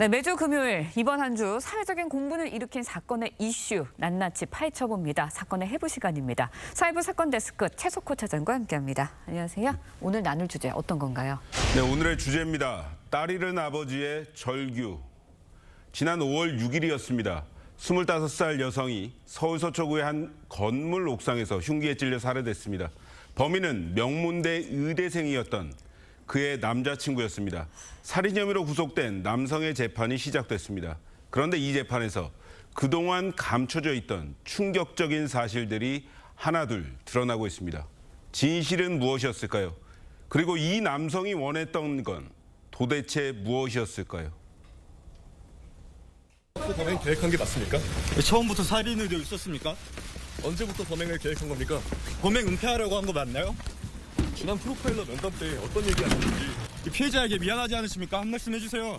네, 매주 금요일 이번 한 주 사회적인 공분을 일으킨 사건의 이슈 낱낱이 파헤쳐봅니다. 사건의 해부 시간입니다. 사회부 사건 데스크 최석호 차장과 함께합니다. 안녕하세요. 오늘 나눌 주제 어떤 건가요? 네, 오늘의 주제입니다. 딸 잃은 아버지의 절규. 지난 5월 6일이었습니다. 25살 여성이 서울 서초구의 한 건물 옥상에서 흉기에 찔려 살해됐습니다. 범인은 명문대 의대생이었던 그의 남자친구였습니다. 살인 혐의로 구속된 남성의 재판이 시작됐습니다. 그런데 이 재판에서 그동안 감춰져 있던 충격적인 사실들이 하나둘 드러나고 있습니다. 진실은 무엇이었을까요? 그리고 이 남성이 원했던 건 도대체 무엇이었을까요? 범행 계획한 게 맞습니까? 처음부터 살인 의도 있었습니까? 언제부터 범행을 계획한 겁니까? 범행 은폐하려고 한 거 맞나요? 지난 프로파일러 면담 때 어떤 얘기 하셨는지. 피해자에게 미안하지 않으십니까? 한 말씀 해주세요.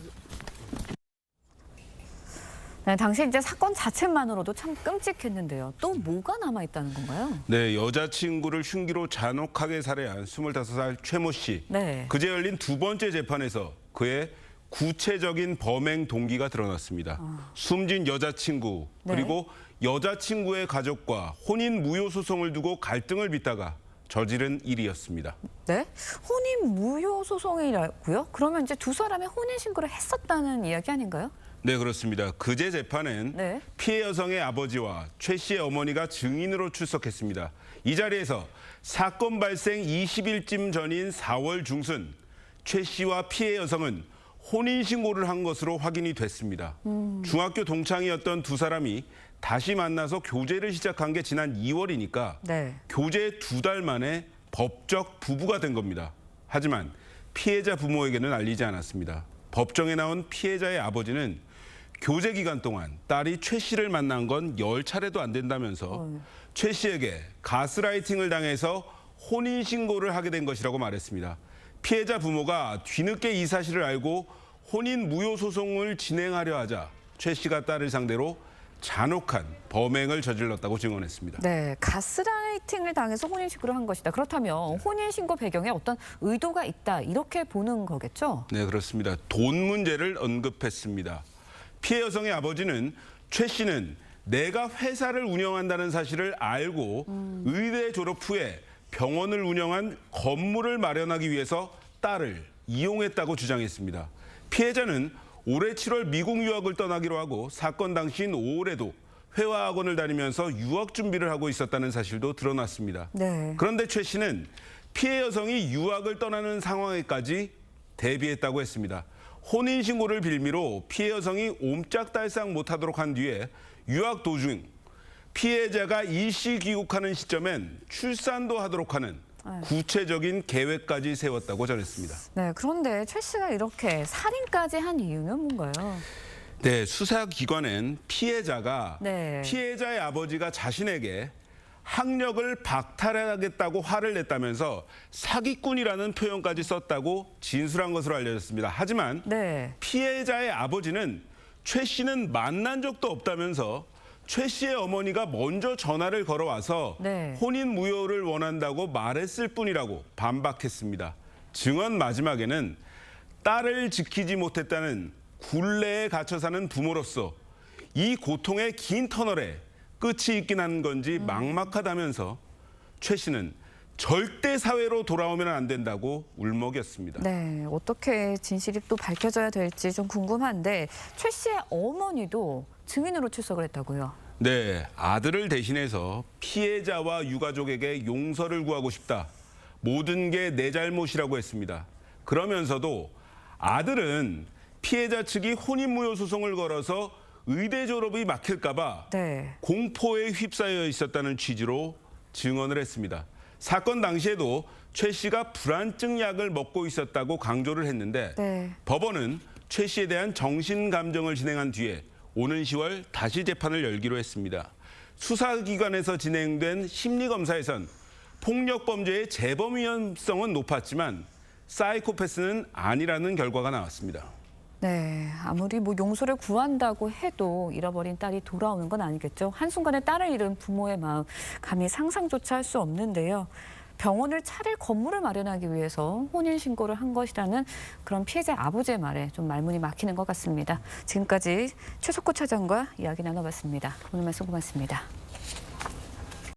네, 당시 이제 사건 자체만으로도 참 끔찍했는데요. 또 뭐가 남아있다는 건가요? 네, 여자친구를 흉기로 잔혹하게 살해한 25살 최모 씨. 네. 그제 열린 두 번째 재판에서 그의 구체적인 범행 동기가 드러났습니다. 숨진 여자친구 그리고 여자친구의 가족과 혼인 무효 소송을 두고 갈등을 빚다가 저지른 일이었습니다. 네? 혼인 무효 소송이라고요? 그러면 이제 두 사람의 혼인 신고를 했었다는 이야기 아닌가요? 네, 그렇습니다. 그제 재판엔 네. 피해 여성의 아버지와 최 씨의 어머니가 증인으로 출석했습니다. 이 자리에서 사건 발생 20일쯤 전인 4월 중순 최 씨와 피해 여성은 혼인신고를 한 것으로 확인이 됐습니다. 중학교 동창이었던 두 사람이 다시 만나서 교제를 시작한 게 지난 2월이니까 네. 교제 2달 만에 법적 부부가 된 겁니다. 하지만 피해자 부모에게는 알리지 않았습니다. 법정에 나온 피해자의 아버지는 교제 기간 동안 딸이 최 씨를 만난 건 10차례도 안 된다면서 최 씨에게 가스라이팅을 당해서 혼인신고를 하게 된 것이라고 말했습니다. 피해자 부모가 뒤늦게 이 사실을 알고 혼인 무효 소송을 진행하려 하자 최 씨가 딸을 상대로 잔혹한 범행을 저질렀다고 증언했습니다. 네, 가스라이팅을 당해서 혼인신고를 한 것이다. 그렇다면 혼인신고 배경에 어떤 의도가 있다. 이렇게 보는 거겠죠? 네, 그렇습니다. 돈 문제를 언급했습니다. 피해 여성의 아버지는 최 씨는 내가 회사를 운영한다는 사실을 알고 의대 졸업 후에 병원을 운영한 건물을 마련하기 위해서 딸을 이용했다고 주장했습니다. 피해자는 올해 7월 미국 유학을 떠나기로 하고 사건 당시인 5월에도 회화학원을 다니면서 유학 준비를 하고 있었다는 사실도 드러났습니다. 네. 그런데 최 씨는 피해 여성이 유학을 떠나는 상황에까지 대비했다고 했습니다. 혼인신고를 빌미로 피해 여성이 옴짝달싹 못하도록 한 뒤에 유학 도중 피해자가 일시 귀국하는 시점엔 출산도 하도록 하는 구체적인 계획까지 세웠다고 전했습니다. 네, 그런데 최 씨가 이렇게 살인까지 한 이유는 뭔가요? 네, 수사기관엔 피해자가 네. 피해자의 아버지가 자신에게 학력을 박탈하겠다고 화를 냈다면서 사기꾼이라는 표현까지 썼다고 진술한 것으로 알려졌습니다. 하지만 네. 피해자의 아버지는 최 씨는 만난 적도 없다면서 최 씨의 어머니가 먼저 전화를 걸어와서 네. 혼인 무효를 원한다고 말했을 뿐이라고 반박했습니다. 증언 마지막에는 딸을 지키지 못했다는 굴레에 갇혀 사는 부모로서 이 고통의 긴 터널에 끝이 있긴 한 건지 막막하다면서 최 씨는 절대 사회로 돌아오면 안 된다고 울먹였습니다. 네, 어떻게 진실이 또 밝혀져야 될지 좀 궁금한데 최 씨의 어머니도 증인으로 출석을 했다고요? 네, 아들을 대신해서 피해자와 유가족에게 용서를 구하고 싶다. 모든 게 내 잘못이라고 했습니다. 그러면서도 아들은 피해자 측이 혼인무효 소송을 걸어서 의대 졸업이 막힐까 봐 네. 공포에 휩싸여 있었다는 취지로 증언을 했습니다. 사건 당시에도 최 씨가 불안증 약을 먹고 있었다고 강조를 했는데 네. 법원은 최 씨에 대한 정신 감정을 진행한 뒤에 오는 10월 다시 재판을 열기로 했습니다. 수사기관에서 진행된 심리검사에선 폭력 범죄의 재범 위험성은 높았지만 사이코패스는 아니라는 결과가 나왔습니다. 네, 아무리 뭐 용서를 구한다고 해도 잃어버린 딸이 돌아오는 건 아니겠죠. 한순간에 딸을 잃은 부모의 마음 감히 상상조차 할 수 없는데요. 병원을 차릴 건물을 마련하기 위해서 혼인신고를 한 것이라는 그런 피해자 아버지의 말에 좀 말문이 막히는 것 같습니다. 지금까지 최석호 차장과 이야기 나눠봤습니다. 오늘 말씀 고맙습니다.